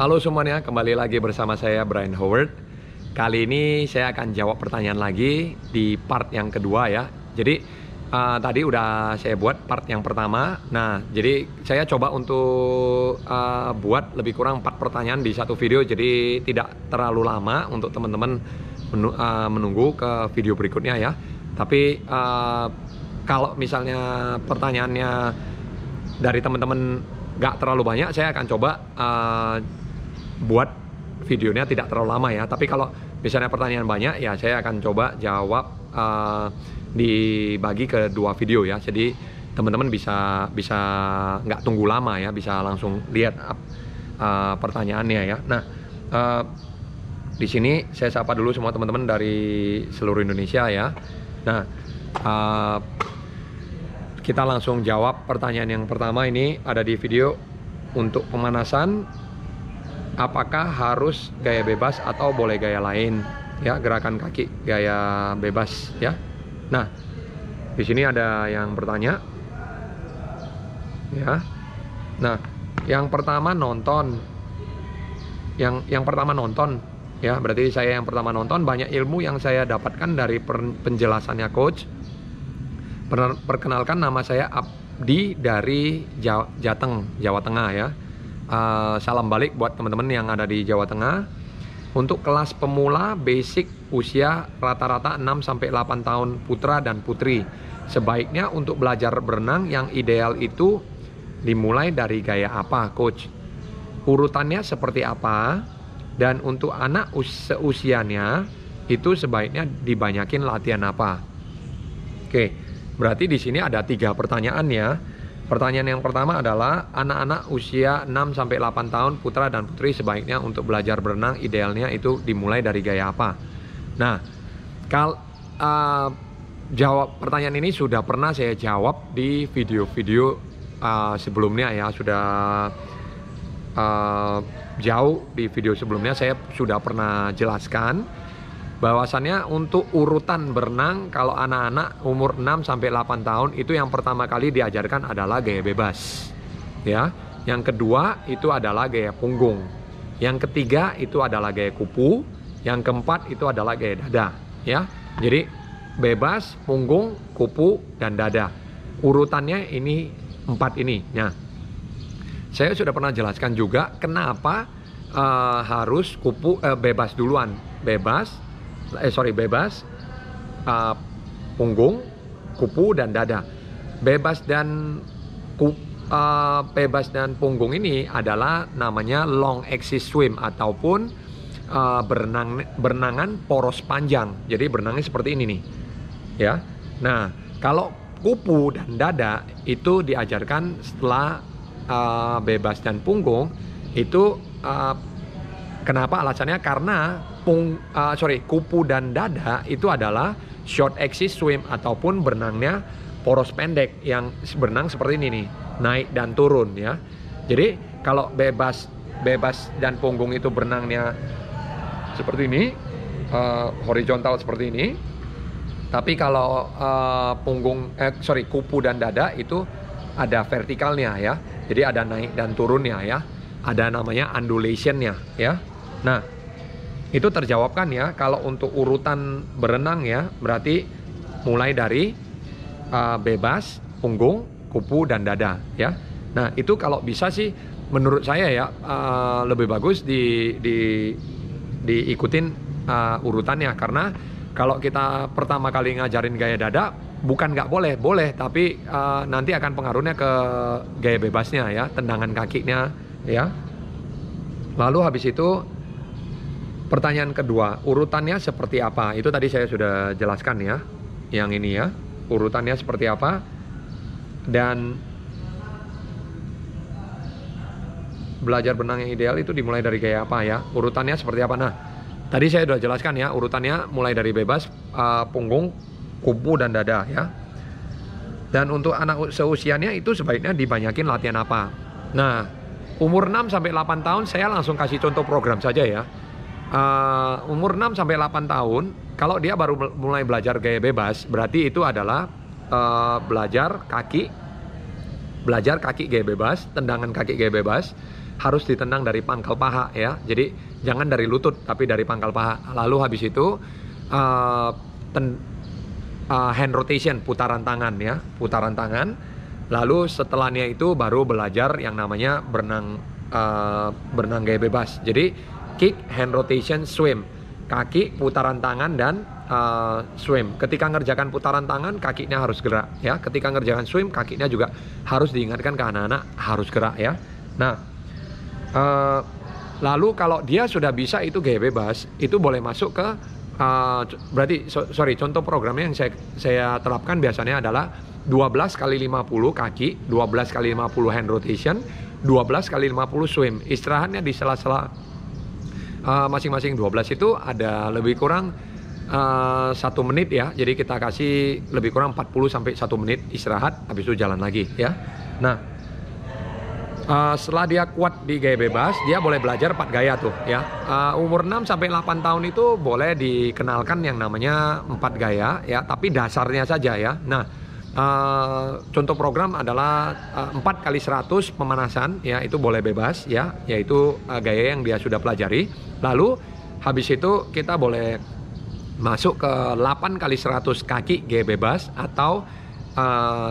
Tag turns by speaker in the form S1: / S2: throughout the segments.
S1: Halo semuanya, kembali lagi bersama saya Brian Howard. Kali ini saya akan jawab pertanyaan lagi di part yang kedua ya. Jadi tadi udah saya buat part yang pertama. Nah, jadi saya coba untuk buat lebih kurang 4 pertanyaan di satu video. Jadi tidak terlalu lama untuk teman-teman menunggu ke video berikutnya ya. Tapi kalau misalnya pertanyaannya dari teman-teman nggak terlalu banyak, saya akan coba buat videonya tidak terlalu lama ya. Tapi kalau misalnya pertanyaan banyak ya, saya akan coba jawab dibagi ke 2 video ya. Jadi teman-teman bisa nggak tunggu lama ya, bisa langsung lihat pertanyaannya ya. Nah, di sini saya sapa dulu semua teman-teman dari seluruh Indonesia ya. Nah, kita langsung jawab pertanyaan yang pertama. Ini ada di video. Untuk pemanasan, apakah harus gaya bebas atau boleh gaya lain ya, gerakan kaki gaya bebas ya. Nah, di sini ada yang bertanya ya. Nah, yang pertama nonton. Yang pertama nonton ya, berarti saya yang pertama nonton. Banyak ilmu yang saya dapatkan dari penjelasannya coach. Perkenalkan, nama saya Abdi dari Jateng, Jawa Tengah ya. Salam balik buat teman-teman yang ada di Jawa Tengah. Untuk kelas pemula basic usia rata-rata 6-8 tahun putra dan putri. Sebaiknya untuk belajar berenang yang ideal itu dimulai dari gaya apa, coach? Urutannya seperti apa? Dan untuk anak seusianya itu sebaiknya dibanyakin latihan apa? Oke. Berarti di sini ada 3 pertanyaan ya. Pertanyaan yang pertama adalah anak-anak usia 6-8 tahun putra dan putri sebaiknya untuk belajar berenang idealnya itu dimulai dari gaya apa? Nah, jawab pertanyaan ini sudah pernah saya jawab di video-video sebelumnya ya. Sudah jauh di video sebelumnya saya sudah pernah jelaskan bahwasannya untuk urutan berenang kalau anak-anak umur 6-8 tahun itu yang pertama kali diajarkan adalah gaya bebas ya. Yang kedua itu adalah gaya punggung. Yang ketiga itu adalah gaya kupu. Yang keempat itu adalah gaya dada ya. Jadi bebas, punggung, kupu, dan dada. Urutannya ini 4 ini. Nah, saya sudah pernah jelaskan juga kenapa harus bebas duluan. Bebas, punggung, kupu, dan dada. Bebas dan punggung ini adalah namanya long axis swim ataupun berenangan poros panjang. Jadi berenangnya seperti ini nih ya. Nah, kalau kupu dan dada itu diajarkan setelah bebas dan punggung itu. Kenapa alasannya? Karena kupu dan dada itu adalah short axis swim ataupun berenangnya poros pendek yang berenang seperti ini nih, naik dan turun ya. Jadi kalau bebas dan punggung itu berenangnya seperti ini, horizontal seperti ini. Tapi kalau kupu dan dada itu ada vertikalnya ya. Jadi ada naik dan turunnya ya. Ada namanya undulationnya ya. Nah, itu terjawabkan ya. Kalau untuk urutan berenang ya, berarti mulai dari bebas, punggung, kupu, dan dada ya. Nah, itu kalau bisa sih menurut saya ya lebih bagus diikutin urutannya. Karena kalau kita pertama kali ngajarin gaya dada, bukan nggak boleh, tapi nanti akan pengaruhnya ke gaya bebasnya ya, tendangan kakinya ya. Lalu habis itu pertanyaan kedua, urutannya seperti apa? Itu tadi saya sudah jelaskan ya. Yang ini ya, urutannya seperti apa? Dan belajar berenang yang ideal itu dimulai dari gaya apa ya? Urutannya seperti apa? Nah, tadi saya sudah jelaskan ya, urutannya mulai dari bebas, punggung, kupu, dan dada ya. Dan untuk anak seusianya itu sebaiknya dibanyakin latihan apa? Nah, umur 6-8 tahun saya langsung kasih contoh program saja ya. Umur 6-8 tahun, kalau dia baru mulai belajar gaya bebas, berarti itu adalah belajar kaki gaya bebas, tendangan kaki gaya bebas. harus ditendang dari pangkal paha ya. Jadi jangan dari lutut tapi dari pangkal paha. Lalu habis itu hand rotation, putaran tangan ya, putaran tangan. Lalu setelahnya itu baru belajar yang namanya berenang gaya bebas. Jadi kick, hand rotation, swim. Kaki, putaran tangan, dan swim. Ketika ngerjakan putaran tangan, kakinya harus gerak ya. Ketika ngerjakan swim, kakinya juga harus diingatkan ke anak-anak harus gerak ya. Nah, lalu kalau dia sudah bisa itu gaya bebas, itu boleh masuk ke contoh programnya yang saya terapkan biasanya adalah 12 kali 50 kaki, 12 kali 50 hand rotation, 12 kali 50 swim. Istirahatnya di sela-sela masing-masing 12 itu ada lebih kurang 1 menit ya. Jadi kita kasih lebih kurang 40 sampai 1 menit istirahat, habis itu jalan lagi ya. Nah, setelah dia kuat di gaya bebas, dia boleh belajar 4 gaya tuh ya. Umur 6 sampai 8 tahun itu boleh dikenalkan yang namanya 4 gaya ya, tapi dasarnya saja ya. Nah, contoh program adalah 4 kali 100 pemanasan ya, itu boleh bebas ya, yaitu gaya yang dia sudah pelajari. Lalu habis itu kita boleh masuk ke 8 kali 100 kaki gaya bebas, atau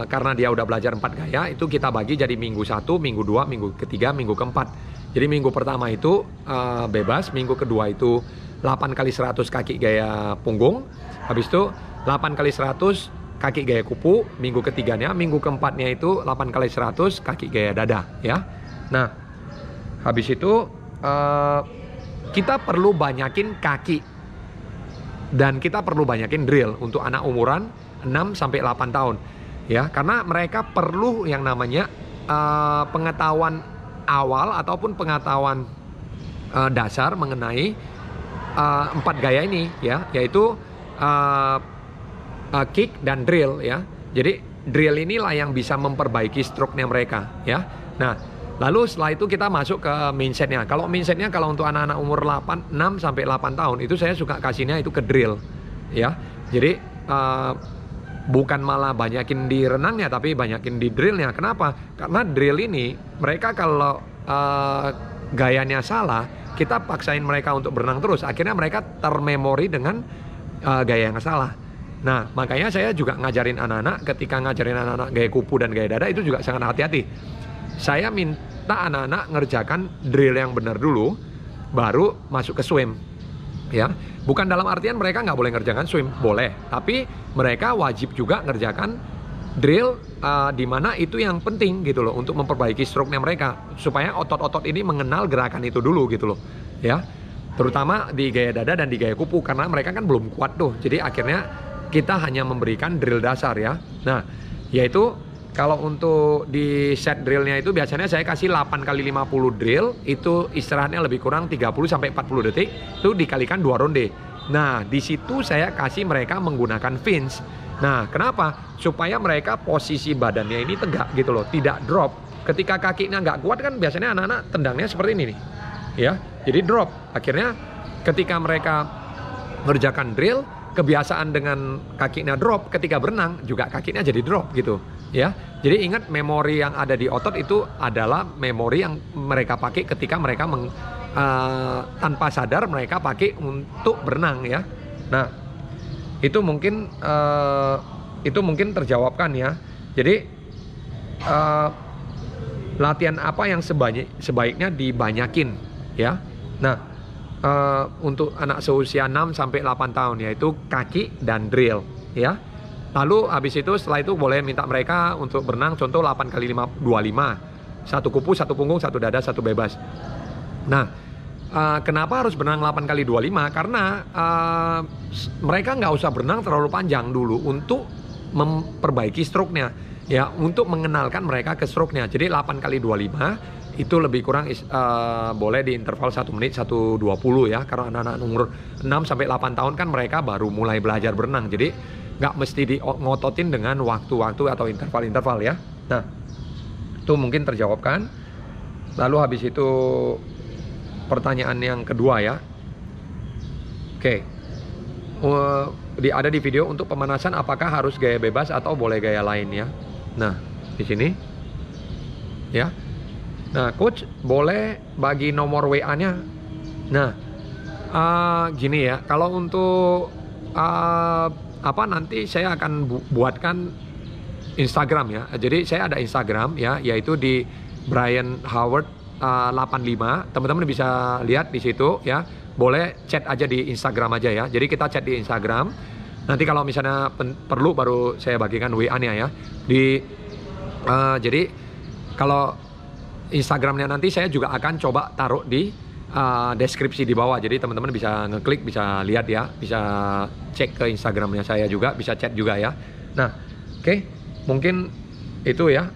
S1: karena dia udah belajar 4 gaya, itu kita bagi jadi minggu 1, minggu 2, minggu ketiga, minggu keempat. Jadi minggu pertama itu bebas, minggu kedua itu 8 kali 100 kaki gaya punggung, habis itu 8 kali 100 kaki gaya kupu, minggu ketiganya, minggu keempatnya itu 8 kali 100 kaki gaya dada ya. Nah, habis itu kita perlu banyakin kaki, dan kita perlu banyakin drill untuk anak umuran 6 sampai 8 tahun ya, karena mereka perlu yang namanya pengetahuan awal ataupun pengetahuan dasar mengenai 4 gaya ini ya, yaitu kick dan drill ya. Jadi drill inilah yang bisa memperbaiki stroke-nya mereka ya. Nah, lalu setelah itu kita masuk ke mindset-nya. Kalau mindset-nya, kalau untuk anak-anak umur 6 sampai 8 tahun itu saya suka kasihnya itu ke drill ya. Jadi bukan malah banyakin di renangnya, tapi banyakin di drillnya. Kenapa? Karena drill ini mereka kalau gayanya salah, kita paksain mereka untuk berenang terus, akhirnya mereka termemori dengan gaya yang salah. Nah, makanya saya juga ngajarin anak-anak, ketika ngajarin anak-anak gaya kupu dan gaya dada itu juga sangat hati-hati. Saya minta anak-anak ngerjakan drill yang benar dulu, baru masuk ke swim ya. Bukan dalam artian mereka nggak boleh ngerjakan swim, boleh, tapi mereka wajib juga ngerjakan drill di mana itu yang penting gitu loh, untuk memperbaiki stroke-nya mereka, supaya otot-otot ini mengenal gerakan itu dulu gitu loh ya. Terutama di gaya dada dan di gaya kupu, karena mereka kan belum kuat tuh. Jadi akhirnya kita hanya memberikan drill dasar ya. Nah, yaitu kalau untuk di set drillnya itu biasanya saya kasih 8 kali 50 drill, itu istirahatnya lebih kurang 30 sampai 40 detik, itu dikalikan 2 ronde. Nah, di situ saya kasih mereka menggunakan fins. Nah, kenapa? Supaya mereka posisi badannya ini tegak gitu loh, tidak drop. Ketika kakinya nggak kuat kan biasanya anak-anak tendangnya seperti ini nih ya, jadi drop. Akhirnya ketika mereka ngerjakan drill, kebiasaan dengan kakinya drop, ketika berenang juga kakinya jadi drop gitu ya. Jadi ingat, memori yang ada di otot itu adalah memori yang mereka pakai ketika mereka tanpa sadar mereka pakai untuk berenang ya. Nah, itu mungkin terjawabkan ya. Jadi latihan apa yang sebaiknya dibanyakin ya. Nah, untuk anak seusia 6 sampai 8 tahun yaitu kaki dan drill ya. Lalu habis itu setelah itu boleh minta mereka untuk berenang contoh 8 kali 25, 1 kupu, 1 punggung, 1 dada, 1 bebas. Nah, kenapa harus berenang 8 kali 25? Karena mereka nggak usah berenang terlalu panjang dulu untuk memperbaiki stroke-nya ya, untuk mengenalkan mereka ke stroke-nya. Jadi 8 kali 25 itu lebih kurang boleh di interval 1 menit 1:20 ya. Karena anak-anak umur 6 sampai 8 tahun kan mereka baru mulai belajar berenang. Jadi nggak mesti ngototin dengan waktu-waktu atau interval-interval ya. Nah, itu mungkin terjawabkan. Lalu habis itu pertanyaan yang kedua ya. Oke. Ada di video untuk pemanasan apakah harus gaya bebas atau boleh gaya lain ya. Nah, di sini ya. Nah, coach boleh bagi nomor WA-nya. Nah, gini ya, kalau untuk nanti saya akan buatkan Instagram ya. Jadi saya ada Instagram ya, yaitu di Brian Howard 85. Teman-teman bisa lihat di situ ya. Boleh chat aja di Instagram aja ya. Jadi kita chat di Instagram. Nanti kalau misalnya perlu baru saya bagikan WA-nya ya. Jadi kalau Instagramnya nanti saya juga akan coba taruh di deskripsi di bawah. Jadi teman-teman bisa ngeklik, bisa lihat ya, bisa cek ke Instagramnya saya juga, bisa chat juga ya. Nah, oke, mungkin itu ya.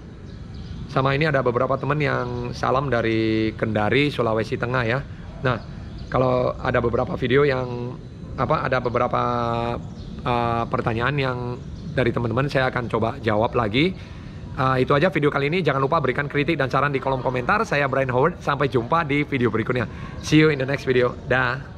S1: Sama ini ada beberapa teman yang salam dari Kendari, Sulawesi Tengah ya. Nah, kalau ada beberapa video yang ada beberapa pertanyaan yang dari teman-teman, saya akan coba jawab lagi. Itu aja video kali ini. Jangan lupa berikan kritik dan saran di kolom komentar. Saya Brian Howard. Sampai jumpa di video berikutnya. See you in the next video. Dah.